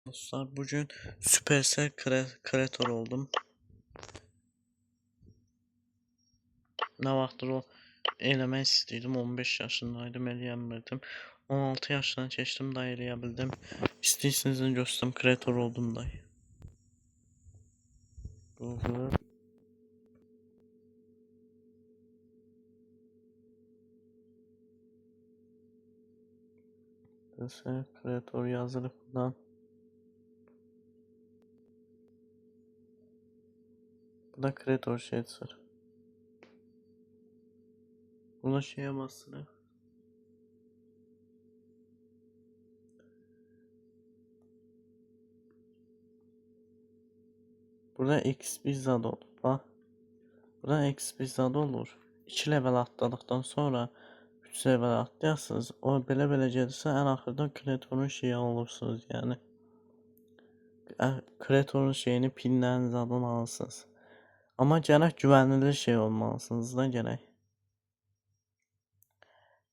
Dostlar, bugün Supercell kreatör oldum. Ne vaxtdır o eləmək istəyirdim. 15 yaşındaydım, eləyəmirdim. 16 yaşından keçdim, da eləyə bildim. İstəyirsiniz göstərim, kreatör oldum da. Google. Kreatör yazılıb buradan. Bu da kreatör şeydir. Buna şeye basırıq. Burada XP zad olur. Bax. Burada XP zad olur. 2 level atladıktan sonra 3 level atlayasınız. O belə gedirsə ən axırda kreatörün şeyi olursunuz yəni. Kreatörün şeyini pinlərin zadını alırsınız. Amma gərək güvənilir şey olmalısınız da gərək.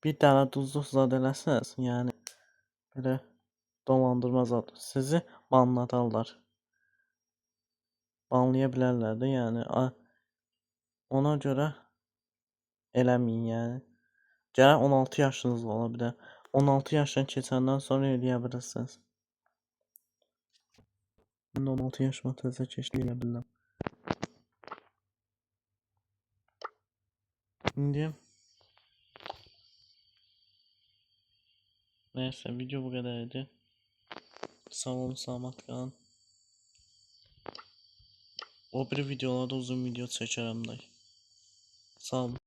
Bir dənə duzluq zad eləsəz, yəni belə dolandırma zad sizi banladarlar. Banlaya bilərlər də, yəni ona görə eləməyin yəni. Gərək 16 yaşınız ola bir də. 16 yaşdan keçəndən sonra eləyə bilirsiniz. Mən 16 yaşıma təzə keçdi elə bilirəm. İndi neyse, video bu kadar idi. Sağ olun, salamat qalın. O bir videolarda uzun video çəkərəm də. Sağ olun.